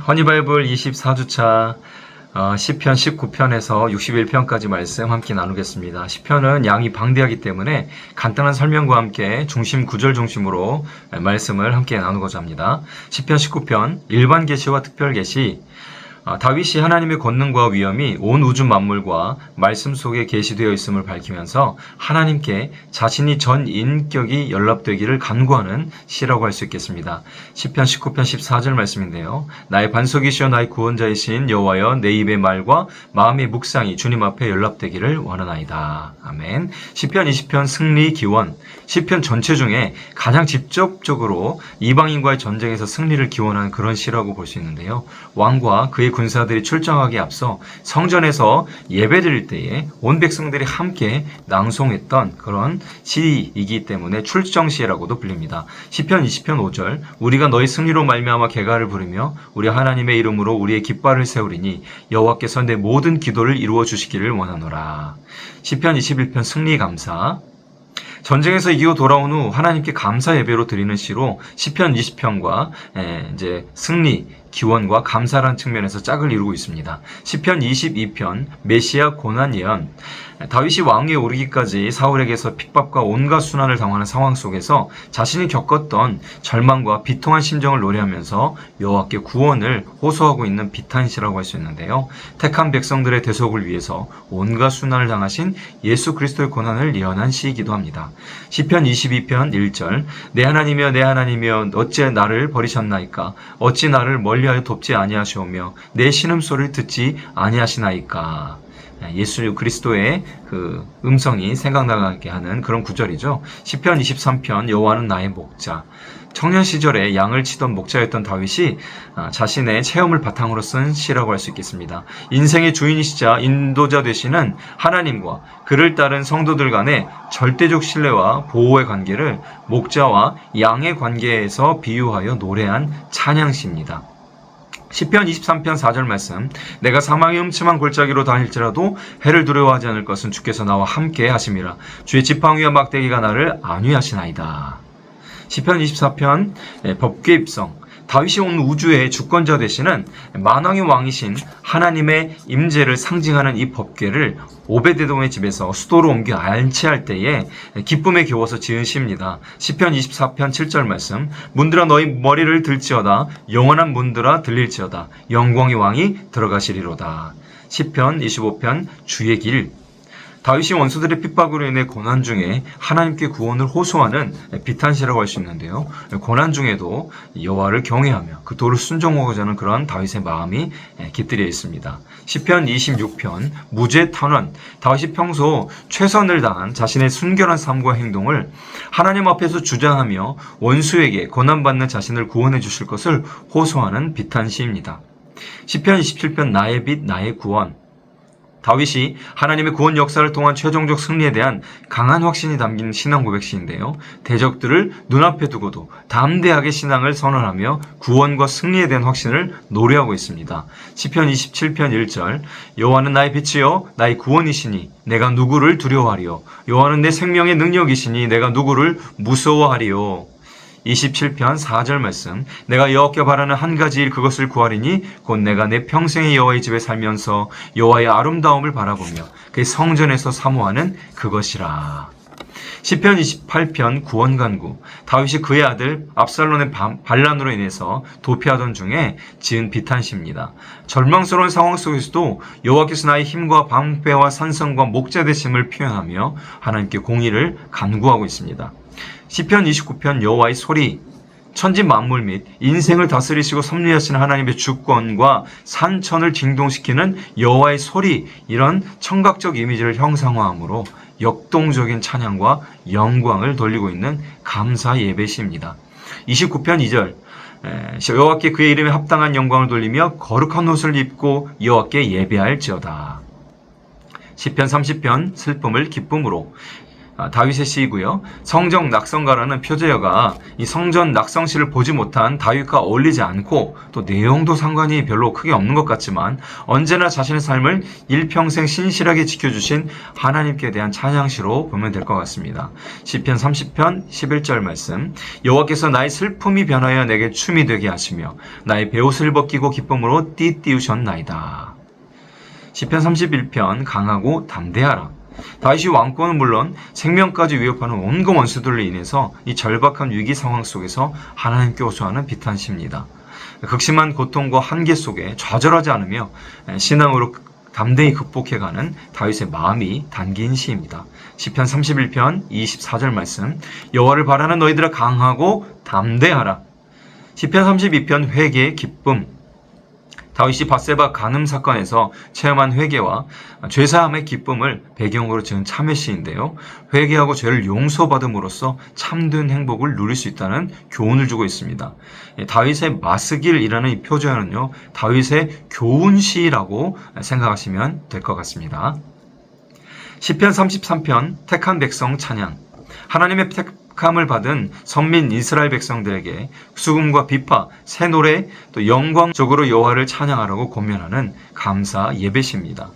허니바이블 24주차 시편 19편에서 61편까지 말씀 함께 나누겠습니다. 시편은 양이 방대하기 때문에 간단한 설명과 함께 중심 구절 중심으로 말씀을 함께 나누고자 합니다. 시편 19편 일반 계시와 특별 계시. 다윗이 하나님의 권능과 위엄이 온 우주 만물과 말씀 속에 계시되어 있음을 밝히면서 하나님께 자신이 전 인격이 연락되기를 간구하는 시라고 할 수 있겠습니다. 시편 19편 14절 말씀인데요. 나의 반석이시여 나의 구원자이신 여호와여 내 입의 말과 마음의 묵상이 주님 앞에 연락되기를 원하나이다. 아멘. 시편 20편 승리 기원. 시편 전체 중에 가장 직접적으로 이방인과의 전쟁에서 승리를 기원하는 그런 시라고 볼 수 있는데요. 왕과 그의 군사들이 출정하기에 앞서 성전에서 예배드릴 때에 온 백성들이 함께 낭송했던 그런 시이기 때문에 출정시라고도 불립니다. 시편 20편 5절 우리가 너희 승리로 말미암아 개가를 부르며 우리 하나님의 이름으로 우리의 깃발을 세우리니 여호와께서 내 모든 기도를 이루어 주시기를 원하노라. 시편 21편 승리 감사. 전쟁에서 이기고 돌아온 후 하나님께 감사 예배로 드리는 시로 시편 20편과 이제 승리, 기원과 감사라는 측면에서 짝을 이루고 있습니다. 시편 22편 메시아 고난 예언. 다윗이 왕위에 오르기까지 사울에게서 핍박과 온갖 순환을 당하는 상황 속에서 자신이 겪었던 절망과 비통한 심정을 노래하면서 여호와께 구원을 호소하고 있는 비탄시라고 할 수 있는데요. 택한 백성들의 대속을 위해서 온갖 순환을 당하신 예수 그리스도의 고난을 예언한 시이기도 합니다. 시편 22편 1절 내 하나님이여 내 하나님이여 어찌 나를 버리셨나이까 어찌 나를 멀리하여 돕지 아니하시오며 내 신음소리를 듣지 아니하시나이까. 예수 그리스도의 그 음성이 생각나게 하는 그런 구절이죠. 시편 23편 여호와는 나의 목자. 청년 시절에 양을 치던 목자였던 다윗이 자신의 체험을 바탕으로 쓴 시라고 할 수 있겠습니다. 인생의 주인이시자 인도자 되시는 하나님과 그를 따른 성도들 간의 절대적 신뢰와 보호의 관계를 목자와 양의 관계에서 비유하여 노래한 찬양시입니다. 시편 23편 4절 말씀 내가 사망의 음침한 골짜기로 다닐지라도 해를 두려워하지 않을 것은 주께서 나와 함께 하심이라. 주의 지팡이와 막대기가 나를 안위하시나이다. 시편 24편 법궤 입성. 다윗이 온 우주의 주권자 되시는 만왕의 왕이신 하나님의 임재를 상징하는 이 법궤를 오베데돔의 집에서 수도로 옮겨 안치할 때에 기쁨에 겨워서 지은 시입니다. 시편 24편 7절 말씀 문들아 너희 머리를 들지어다 영원한 문들아 들릴지어다 영광의 왕이 들어가시리로다. 시편 25편 주의 길. 다윗이 원수들의 핍박으로 인해 고난 중에 하나님께 구원을 호소하는 비탄시라고 할 수 있는데요. 고난 중에도 여호와를 경외하며 그 도를 순종하고자 하는 그런 다윗의 마음이 깃들여 있습니다. 시편 26편 무죄 탄원. 다윗이 평소 최선을 다한 자신의 순결한 삶과 행동을 하나님 앞에서 주장하며 원수에게 고난받는 자신을 구원해 주실 것을 호소하는 비탄시입니다. 시편 27편 나의 빛 나의 구원. 다윗이 하나님의 구원 역사를 통한 최종적 승리에 대한 강한 확신이 담긴 신앙 고백시인데요. 대적들을 눈앞에 두고도 담대하게 신앙을 선언하며 구원과 승리에 대한 확신을 노래하고 있습니다. 시편 27편 1절 여호와는 나의 빛이요 나의 구원이시니 내가 누구를 두려워하리요 여호와는 내 생명의 능력이시니 내가 누구를 무서워하리요. 27편 4절 말씀 내가 여호와께 바라는 한 가지 일 그것을 구하리니 곧 내가 내 평생의 여호와의 집에 살면서 여호와의 아름다움을 바라보며 그의 성전에서 사모하는 그것이라. 시편 28편 구원간구. 다윗이 그의 아들 압살롬의 반란으로 인해서 도피하던 중에 지은 비탄시입니다. 절망스러운 상황 속에서도 여호와께서 나의 힘과 방패와 산성과 목자 되심을 표현하며 하나님께 공의를 간구하고 있습니다. 시편 29편 여호와의 소리. 천지 만물 및 인생을 다스리시고 섭리하시는 하나님의 주권과 산천을 진동시키는 여호와의 소리, 이런 청각적 이미지를 형상화함으로 역동적인 찬양과 영광을 돌리고 있는 감사 예배시입니다. 29편 2절 여호와께 그의 이름에 합당한 영광을 돌리며 거룩한 옷을 입고 여호와께 예배할지어다. 시편 30편 슬픔을 기쁨으로. 다윗의 시이고요. 성전 낙성가라는 표제어가 이 성전 낙성시를 보지 못한 다윗과 어울리지 않고 또 내용도 상관이 별로 크게 없는 것 같지만 언제나 자신의 삶을 일평생 신실하게 지켜주신 하나님께 대한 찬양시로 보면 될 것 같습니다. 시편 30편 11절 말씀, 여호와께서 나의 슬픔이 변하여 내게 춤이 되게 하시며 나의 베옷을 벗기고 기쁨으로 띠띠우셨나이다. 시편 31편 강하고 담대하라. 다윗이 왕권은 물론 생명까지 위협하는 온갖 원수들로 인해서 이 절박한 위기 상황 속에서 하나님께 호소하는 비탄시입니다. 극심한 고통과 한계 속에 좌절하지 않으며 신앙으로 담대히 극복해가는 다윗의 마음이 담긴 시입니다. 시편 31편 24절 말씀, 여호와를 바라는 너희들아 강하고 담대하라. 시편 32편 회개의 기쁨. 다윗이 밧세바 간음 사건에서 체험한 회개와 죄사함의 기쁨을 배경으로 지은 참회시인데요. 회개하고 죄를 용서받음으로써 참된 행복을 누릴 수 있다는 교훈을 주고 있습니다. 다윗의 마스길이라는 이 표제어는요, 다윗의 교훈시라고 생각하시면 될 것 같습니다. 시편 33편 택한 백성 찬양. 하나님의 택함을 받은 선민 이스라엘 백성들에게 수금과 비파, 새 노래, 또 영광적으로 여호와를 찬양하라고 권면하는 감사 예배시입니다.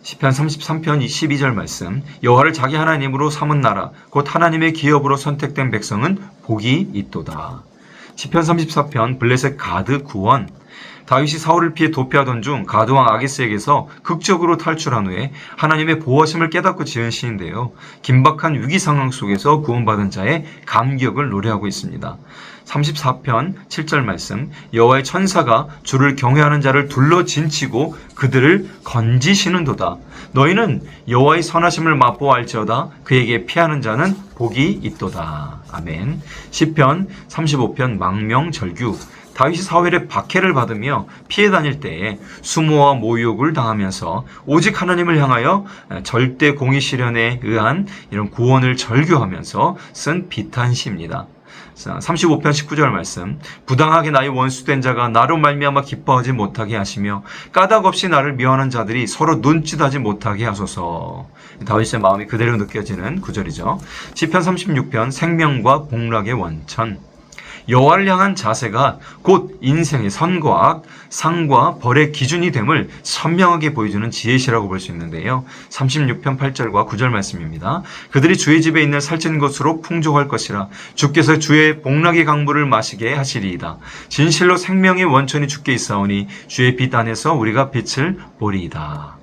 시편 33편 12절 말씀, 여호와를 자기 하나님으로 삼은 나라, 곧 하나님의 기업으로 선택된 백성은 복이 있도다. 시편 34편 블레셋 가드 구원. 다윗이 사울을 피해 도피하던 중 가드왕 아기스에게서 극적으로 탈출한 후에 하나님의 보호하심을 깨닫고 지은 시인데요. 긴박한 위기 상황 속에서 구원받은 자의 감격을 노래하고 있습니다. 34편 7절 말씀, 여호와의 천사가 주를 경외하는 자를 둘러 진치고 그들을 건지시는도다. 너희는 여호와의 선하심을 맛보아할지어다. 그에게 피하는 자는 복이 있도다. 아멘. 시편 35편 망명절규. 다윗이 사울의 박해를 받으며 피해 다닐 때에 수모와 모욕을 당하면서 오직 하나님을 향하여 절대 공의 실현에 의한 이런 구원을 절규하면서 쓴 비탄시입니다. 35편 19절 말씀, 부당하게 나의 원수된 자가 나로 말미암아 기뻐하지 못하게 하시며 까닭 없이 나를 미워하는 자들이 서로 눈짓하지 못하게 하소서. 다윗의 마음이 그대로 느껴지는 구절이죠. 시편 36편 생명과 복락의 원천. 여호와를 향한 자세가 곧 인생의 선과 악, 상과 벌의 기준이 됨을 선명하게 보여주는 지혜시라고 볼 수 있는데요. 36편 8절과 9절 말씀입니다. 그들이 주의 집에 있는 살찐 것으로 풍족할 것이라. 주께서 주의 복락의 강물을 마시게 하시리이다. 진실로 생명의 원천이 주께 있사오니 주의 빛 안에서 우리가 빛을 보리이다.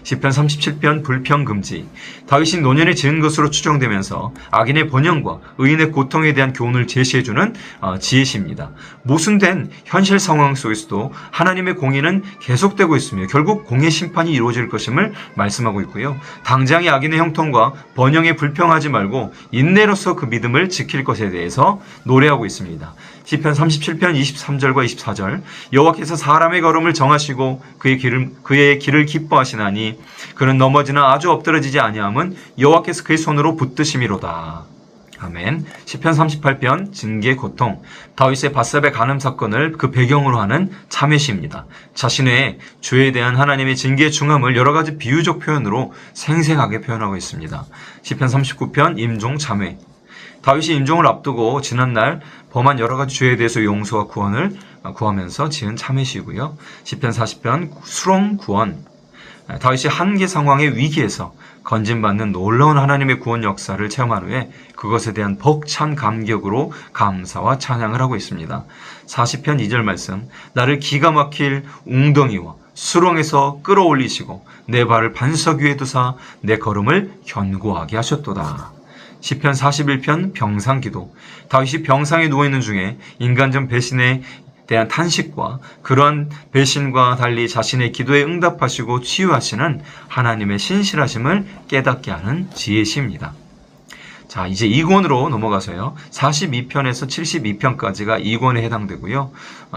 시편 37편 불평금지. 다윗이 노년에 지은 것으로 추정되면서 악인의 번영과 의인의 고통에 대한 교훈을 제시해주는 지혜시입니다. 모순된 현실 상황 속에서도 하나님의 공의는 계속되고 있으며 결국 공의 심판이 이루어질 것임을 말씀하고 있고요. 당장의 악인의 형통과 번영에 불평하지 말고 인내로서 그 믿음을 지킬 것에 대해서 노래하고 있습니다. 시편 37편 23절과 24절, 여호와께서 사람의 걸음을 정하시고 그의 길을 기뻐하시나니 그는 넘어지나 아주 엎드러지지 아니함은 여호와께서 그의 손으로 붙드심이로다. 아멘. 시편 38편 징계 고통. 다윗의 밧세바 간음 사건을 그 배경으로 하는 참회시입니다. 자신의 죄에 대한 하나님의 징계의 중함을 여러 가지 비유적 표현으로 생생하게 표현하고 있습니다. 시편 39편 임종 참회. 다윗이 임종을 앞두고 지난날 범한 여러 가지 죄에 대해서 용서와 구원을 구하면서 지은 참회시고요. 시편 40편 수롱 구원. 다윗이 한계 상황의 위기에서 건진받는 놀라운 하나님의 구원 역사를 체험한 후에 그것에 대한 벅찬 감격으로 감사와 찬양을 하고 있습니다. 40편 2절 말씀, 나를 기가 막힐 웅덩이와 수렁에서 끌어올리시고 내 발을 반석 위에 두사 내 걸음을 견고하게 하셨도다. 시편 41편 병상기도. 다윗이 병상에 누워있는 중에 인간적 배신에 대한 탄식과 그런 배신과 달리 자신의 기도에 응답하시고 치유하시는 하나님의 신실하심을 깨닫게 하는 지혜시입니다. 자, 이제 2권으로 넘어가서요. 42편에서 72편까지가 2권에 해당되고요.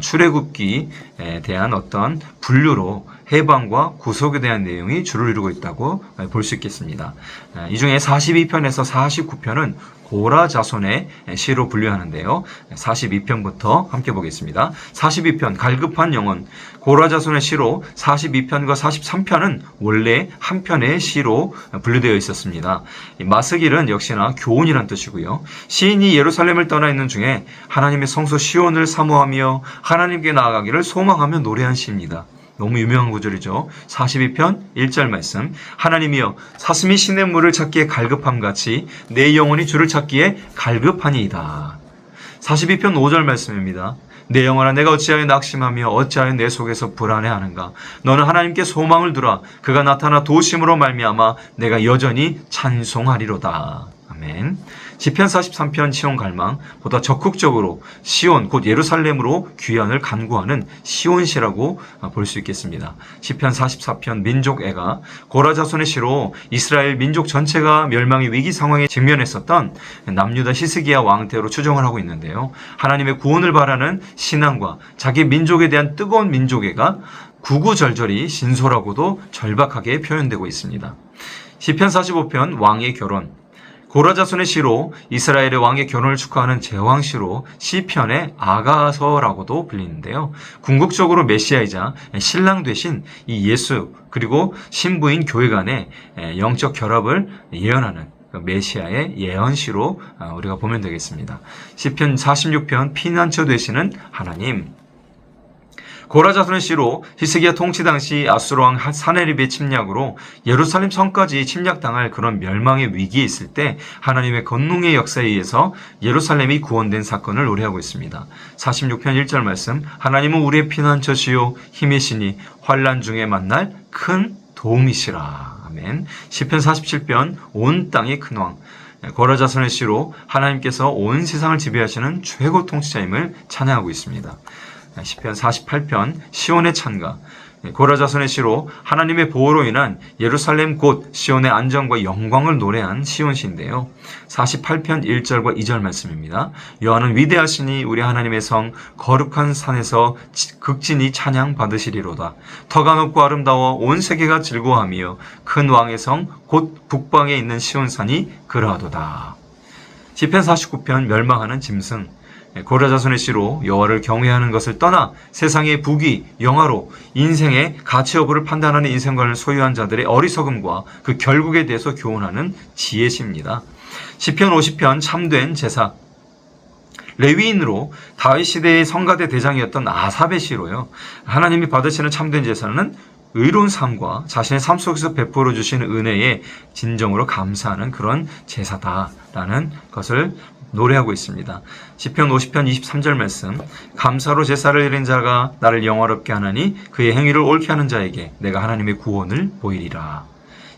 출애굽기에 대한 어떤 분류로 해방과 구속에 대한 내용이 주를 이루고 있다고 볼 수 있겠습니다. 이 중에 42편에서 49편은 고라 자손의 시로 분류하는데요. 42편부터 함께 보겠습니다. 42편 갈급한 영혼, 고라 자손의 시로 42편과 43편은 원래 한 편의 시로 분류되어 있었습니다. 마스길은 역시나 교훈이란 뜻이고요. 시인이 예루살렘을 떠나 있는 중에 하나님의 성소 시온을 사모하며 하나님께 나아가기를 소망하며 노래한 시입니다. 너무 유명한 구절이죠. 42편 1절 말씀. 하나님이여 사슴이 시냇물을 찾기에 갈급함같이 내 영혼이 주를 찾기에 갈급하니이다. 42편 5절 말씀입니다. 내 영혼아 내가 어찌하여 낙심하며 어찌하여 내 속에서 불안해하는가. 너는 하나님께 소망을 두라. 그가 나타나 도심으로 말미암아 내가 여전히 찬송하리로다. 아멘. 시편 43편 시온 갈망, 보다 적극적으로 시온 곧 예루살렘으로 귀환을 간구하는 시온시라고 볼 수 있겠습니다. 시편 44편 민족애가 고라 자손의 시로 이스라엘 민족 전체가 멸망의 위기 상황에 직면했었던 남유다 히스기야 왕 때로 추정을 하고 있는데요. 하나님의 구원을 바라는 신앙과 자기 민족에 대한 뜨거운 민족애가 구구절절히 신소라고도 절박하게 표현되고 있습니다. 시편 45편 왕의 결혼, 고라 자손의 시로 이스라엘의 왕의 결혼을 축하하는 제왕시로 시편의 아가서라고도 불리는데요. 궁극적으로 메시아이자 신랑 되신 이 예수 그리고 신부인 교회 간의 영적 결합을 예언하는 메시아의 예언시로 우리가 보면 되겠습니다. 시편 46편 피난처 되시는 하나님, 고라 자손의 시로 히스기야 통치 당시 아수르 왕 사네립의 침략으로 예루살렘 성까지 침략당할 그런 멸망의 위기에 있을 때 하나님의 권능의 역사에 의해서 예루살렘이 구원된 사건을 노래하고 있습니다. 46편 1절 말씀. 하나님은 우리의 피난처시요 힘이시니 환난 중에 만날 큰 도움이시라. 아멘. 시편 47편 온 땅의 큰왕, 고라 자손의 시로 하나님께서 온 세상을 지배하시는 최고 통치자임을 찬양하고 있습니다. 시편 48편 시온의 찬가, 고라 자손의 시로 하나님의 보호로 인한 예루살렘 곧 시온의 안정과 영광을 노래한 시온시인데요. 48편 1절과 2절 말씀입니다. 여호와는 위대하시니 우리 하나님의 성 거룩한 산에서 극진히 찬양 받으시리로다. 터가 높고 아름다워 온 세계가 즐거워하며 큰 왕의 성 곧 북방에 있는 시온산이 그러하도다. 시편 49편 멸망하는 짐승, 고라 자손의 시로 여호와를 경외하는 것을 떠나 세상의 부귀, 영화로 인생의 가치 여부를 판단하는 인생관을 소유한 자들의 어리석음과 그 결국에 대해서 교훈하는 지혜시입니다. 시편 50편 참된 제사, 레위인으로 다윗 시대의 성가대 대장이었던 아삽의 시로요. 하나님이 받으시는 참된 제사는 의로운 삶과 자신의 삶 속에서 베풀어 주시는 은혜에 진정으로 감사하는 그런 제사다라는 것을 노래하고 있습니다. 시편 50편 23절 말씀. 감사로 제사를 드린 자가 나를 영화롭게 하나니 그의 행위를 옳게 하는 자에게 내가 하나님의 구원을 보이리라.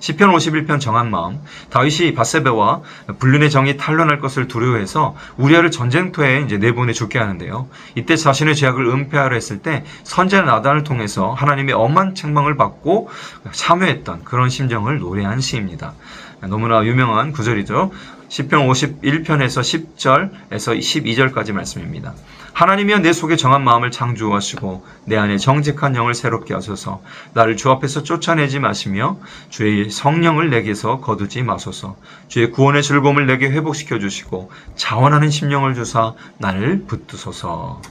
시편 51편 정한 마음. 다윗이 밧세바와 불륜의 정이 탄로날 것을 두려워해서 우리아를 전쟁터에 내보내 죽게 하는데요. 이때 자신의 죄악을 은폐하려 했을 때 선지자 나단을 통해서 하나님의 엄한 책망을 받고 참회했던 그런 심정을 노래한 시입니다. 너무나 유명한 구절이죠. 시편 51편에서 10절에서 12절까지 말씀입니다. 하나님이여 내 속에 정한 마음을 창조하시고 내 안에 정직한 영을 새롭게 하소서. 나를 주 앞에서 쫓아내지 마시며 주의 성령을 내게서 거두지 마소서. 주의 구원의 즐거움을 내게 회복시켜 주시고 자원하는 심령을 주사 나를 붙드소서.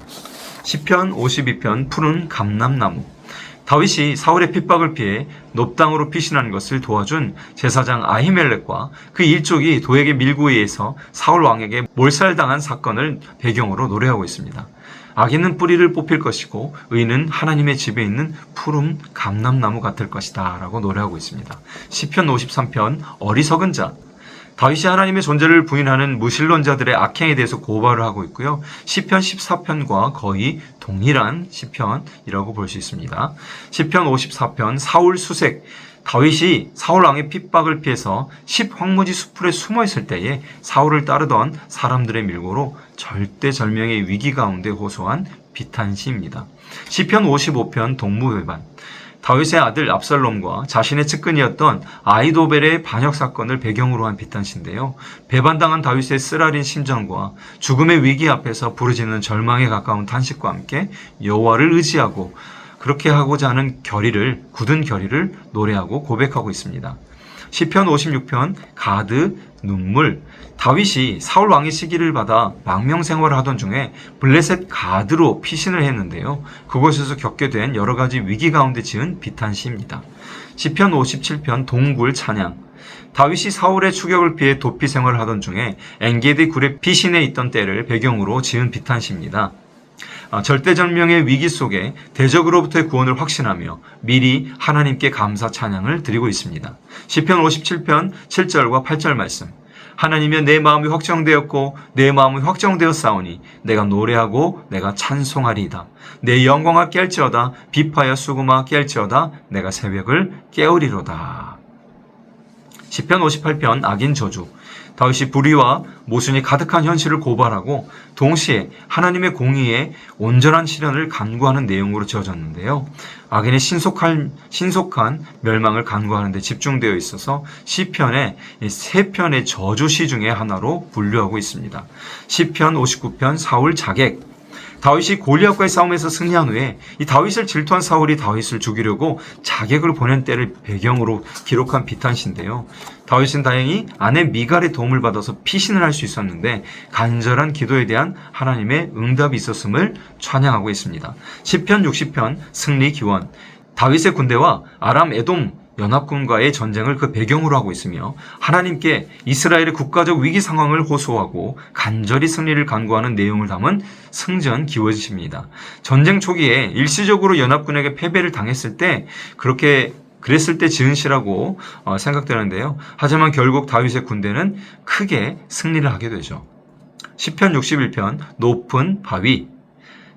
시편 52편 푸른 감람나무. 다윗이 사울의 핍박을 피해 높당으로 피신한 것을 도와준 제사장 아히멜렉과 그 일족이 도에게 밀고 의해서 사울 왕에게 몰살당한 사건을 배경으로 노래하고 있습니다. 악인은 뿌리를 뽑힐 것이고 의인은 하나님의 집에 있는 푸른 감람나무 같을 것이다 라고 노래하고 있습니다. 시편 53편 어리석은 자. 다윗이 하나님의 존재를 부인하는 무신론자들의 악행에 대해서 고발을 하고 있고요. 시편 14편과 거의 동일한 시편이라고 볼 수 있습니다. 시편 54편 사울 수색. 다윗이 사울 왕의 핍박을 피해서 십황무지 수풀에 숨어 있을 때에 사울을 따르던 사람들의 밀고로 절대절명의 위기 가운데 호소한 비탄시입니다. 시편 55편 동무회반. 다윗의 아들 압살롬과 자신의 측근이었던 아히도벨의 반역 사건을 배경으로 한 비탄시인데요. 배반당한 다윗의 쓰라린 심정과 죽음의 위기 앞에서 부르짖는 절망에 가까운 탄식과 함께 여호와를 의지하고 그렇게 하고자 하는 굳은 결의를 노래하고 고백하고 있습니다. 시편 56편 가드 눈물. 다윗이 사울 왕의 시기를 받아 망명 생활을 하던 중에 블레셋 가드로 피신을 했는데요. 그곳에서 겪게 된 여러 가지 위기 가운데 지은 비탄시입니다. 시편 57편 동굴 찬양. 다윗이 사울의 추격을 피해 도피 생활을 하던 중에 엔게디 굴에 피신해 있던 때를 배경으로 지은 비탄시입니다. 절대절명의 위기 속에 대적으로부터의 구원을 확신하며 미리 하나님께 감사 찬양을 드리고 있습니다. 시편 57편 7절과 8절 말씀. 하나님이여 내 마음이 확정되었고 내 마음이 확정되었사오니 내가 노래하고 내가 찬송하리이다. 내 영광아 깰지어다 비파야 수금아 깰지어다 내가 새벽을 깨우리로다. 시편 58편 악인 저주. 다윗이 불의와 모순이 가득한 현실을 고발하고 동시에 하나님의 공의에 온전한 실현을 간구하는 내용으로 지어졌는데요. 악인의 신속한 멸망을 간구하는 데 집중되어 있어서 시편의 세 편의 저주시 중에 하나로 분류하고 있습니다. 시편 59편 사울 자객. 다윗이 골리앗과의 싸움에서 승리한 후에 이 다윗을 질투한 사울이 다윗을 죽이려고 자객을 보낸 때를 배경으로 기록한 비탄시인데요. 다윗은 다행히 아내 미갈의 도움을 받아서 피신을 할 수 있었는데 간절한 기도에 대한 하나님의 응답이 있었음을 찬양하고 있습니다. 시편 60편 승리 기원. 다윗의 군대와 아람 에돔 연합군과의 전쟁을 그 배경으로 하고 있으며 하나님께 이스라엘의 국가적 위기 상황을 호소하고 간절히 승리를 간구하는 내용을 담은 승전 기원시입니다. 전쟁 초기에 일시적으로 연합군에게 패배를 당했을 때 그랬을 때 지은 시라고 생각되는데요. 하지만 결국 다윗의 군대는 크게 승리를 하게 되죠. 시편 61편 높은 바위.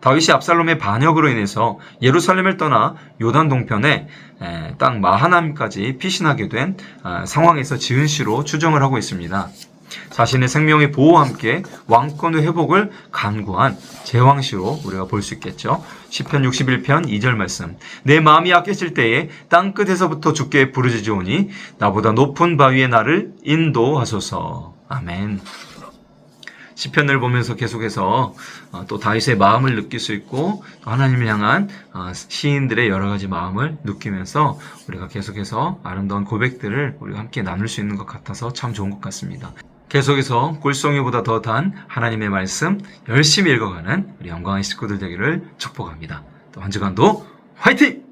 다윗이 압살롬의 반역으로 인해서 예루살렘을 떠나 요단 동편의 땅 마하나임까지 피신하게 된 상황에서 지은 시로 추정을 하고 있습니다. 자신의 생명의 보호와 함께 왕권의 회복을 간구한 제왕시로 우리가 볼 수 있겠죠. 시편 61편 2절 말씀. 내 마음이 약해질 때에 땅끝에서부터 주께 부르짖으오니 나보다 높은 바위에 나를 인도하소서. 아멘. 시편을 보면서 계속해서 또 다윗의 마음을 느낄 수 있고 하나님을 향한 시인들의 여러 가지 마음을 느끼면서 우리가 계속해서 아름다운 고백들을 우리가 함께 나눌 수 있는 것 같아서 참 좋은 것 같습니다. 계속해서 꿀송이보다 더 단 하나님의 말씀 열심히 읽어가는 우리 영광의 식구들 되기를 축복합니다. 또 한 주간도 화이팅!